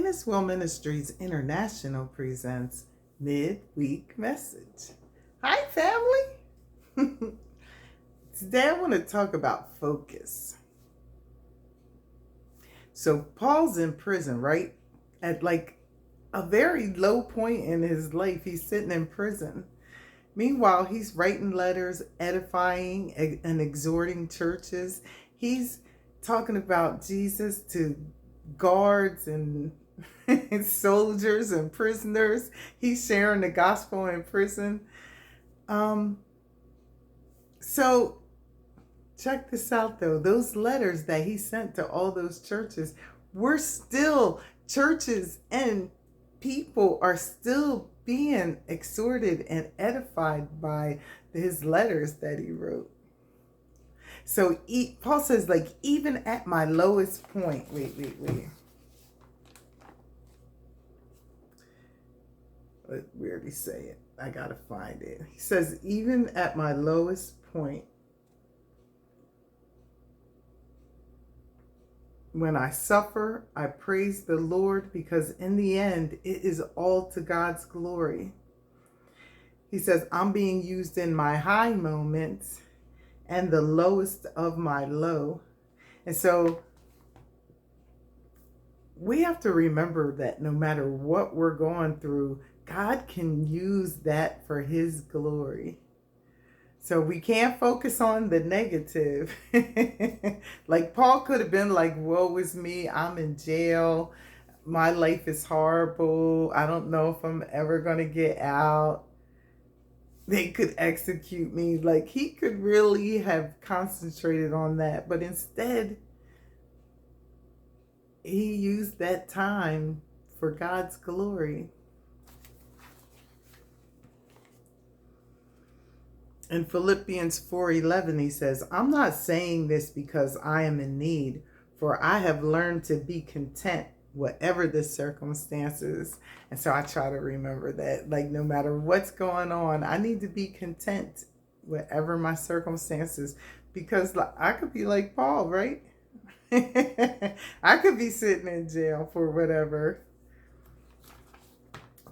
Will Ministries International presents Midweek Message. Hi, family. Today I want to talk about focus. So Paul's in prison, right? At like a very low point in his life. He's sitting in prison. Meanwhile, he's writing letters, edifying and exhorting churches. He's talking about Jesus to guards and soldiers and prisoners. He's sharing the gospel in prison. So check this out though. Those letters that he sent to all those churches were still churches, and people are still being exhorted and edified by his letters that he wrote. So Paul says, like, even at my lowest point, wait. Where did he say it? I gotta find it. He says, even at my lowest point, when I suffer, I praise the Lord, because in the end, it is all to God's glory. He says, I'm being used in my high moments and the lowest of my low. And so we have to remember that no matter what we're going through, God can use that for his glory. So we can't focus on the negative. Like Paul could have been like, woe is me, I'm in jail. My life is horrible. I don't know if I'm ever going to get out. They could execute me. Like, he could really have concentrated on that. But instead, he used that time for God's glory. In Philippians 4:11, he says, I'm not saying this because I am in need, for I have learned to be content whatever the circumstances. And so I try to remember that, like, no matter what's going on, I need to be content whatever my circumstances, because like, I could be like Paul, right? I could be sitting in jail for whatever.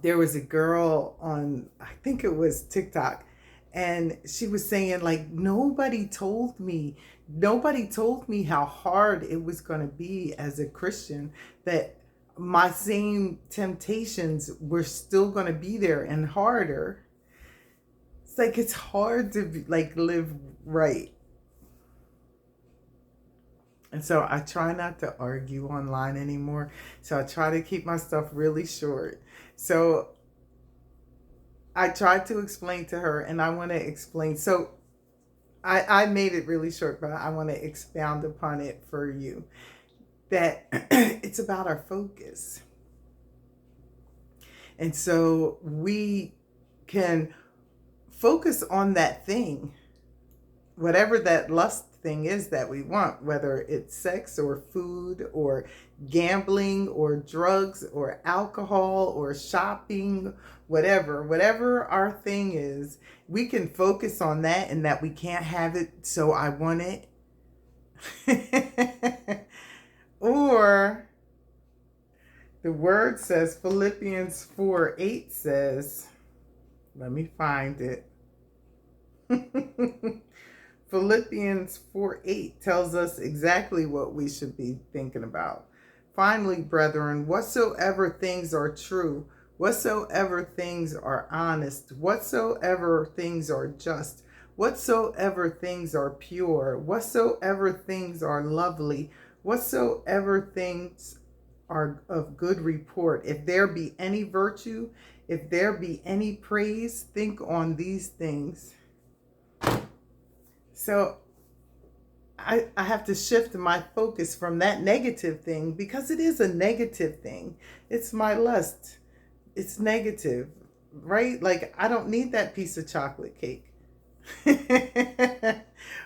There was a girl on, I think it was TikTok, and she was saying, like, nobody told me how hard it was going to be as a Christian, that my same temptations were still going to be there and harder. It's like, it's hard to be, like, live right. And so I try not to argue online anymore. So I try to keep my stuff really short. So I tried to explain to her, and I want to explain. So I made it really short, but I want to expound upon it for you. That it's about our focus. And so we can focus on that thing, whatever that lust thing is that we want, whether it's sex or food or gambling or drugs or alcohol or shopping, whatever our thing is, we can focus on that, and that we can't have it, so I want it. Or the word says, Philippians 4:8 says, let me find it. Philippians 4:8 tells us exactly what we should be thinking about. Finally, brethren, whatsoever things are true, whatsoever things are honest, whatsoever things are just, whatsoever things are pure, whatsoever things are lovely, whatsoever things are of good report, if there be any virtue, if there be any praise, think on these things. So I have to shift my focus from that negative thing, because it is a negative thing. It's my lust. It's negative, right? Like, I don't need that piece of chocolate cake.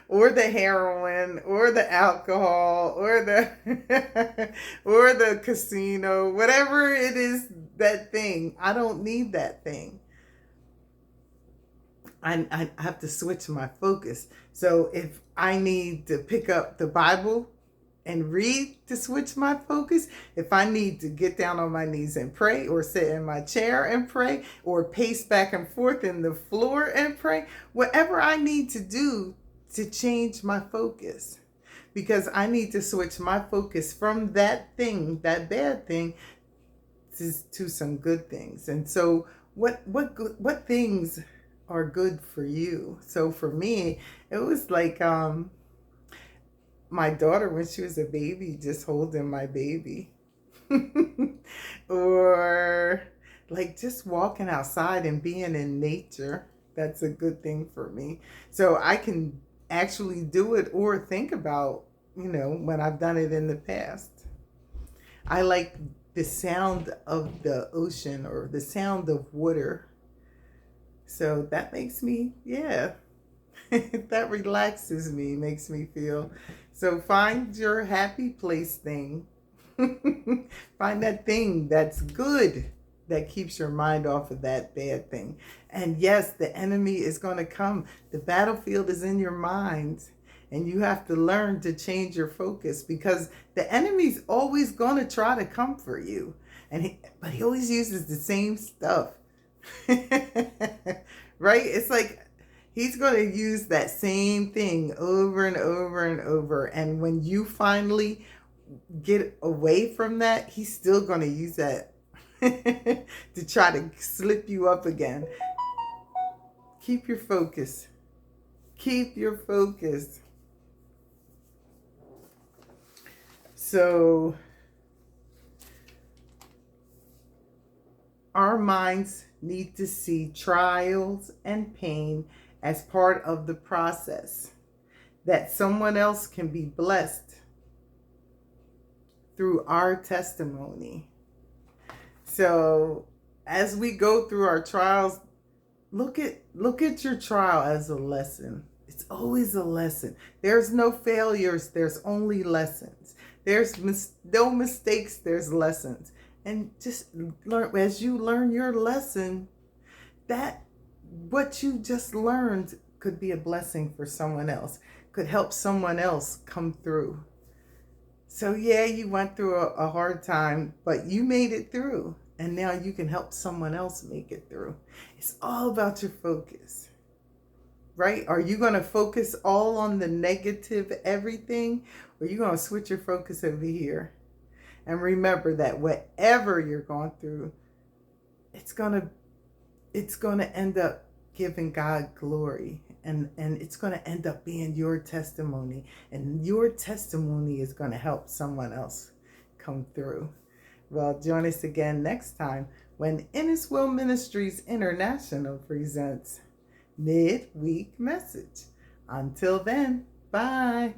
Or the heroin, or the alcohol, or the or the casino, whatever it is, that thing. I don't need that thing. I have to switch my focus. So if I need to pick up the Bible and read to switch my focus, if I need to get down on my knees and pray, or sit in my chair and pray, or pace back and forth in the floor and pray, whatever I need to do to change my focus, because I need to switch my focus from that thing, that bad thing, to some good things. And so what things are good for you? So for me, it was like my daughter when she was a baby, just holding my baby. Or like just walking outside and being in nature. That's a good thing for me. So I can actually do it or think about, when I've done it in the past. I like the sound of the ocean or the sound of water. So that makes me, that relaxes me, makes me feel. So find your happy place thing. Find that thing that's good, that keeps your mind off of that bad thing. And yes, the enemy is going to come. The battlefield is in your mind. And you have to learn to change your focus, because the enemy's always going to try to come for you. But he always uses the same stuff. Right? It's like he's going to use that same thing over and over and over. And when you finally get away from that, he's still going to use that to try to slip you up again. Keep your focus. Keep your focus. So our minds need to see trials and pain as part of the process, that someone else can be blessed through our testimony. So as we go through our trials, look at your trial as a lesson. It's always a lesson. There's no failures, there's only lessons. There's no mistakes, there's lessons. And just learn, as you learn your lesson, that what you just learned could be a blessing for someone else, could help someone else come through. So yeah, you went through a hard time, but you made it through. And now you can help someone else make it through. It's all about your focus, right? Are you going to focus all on the negative everything? Or are you going to switch your focus over here? And remember that whatever you're going through, it's going to end up giving God glory. And it's going to end up being your testimony. And your testimony is going to help someone else come through. Well, join us again next time when Innis Will Ministries International presents Midweek Message. Until then, bye.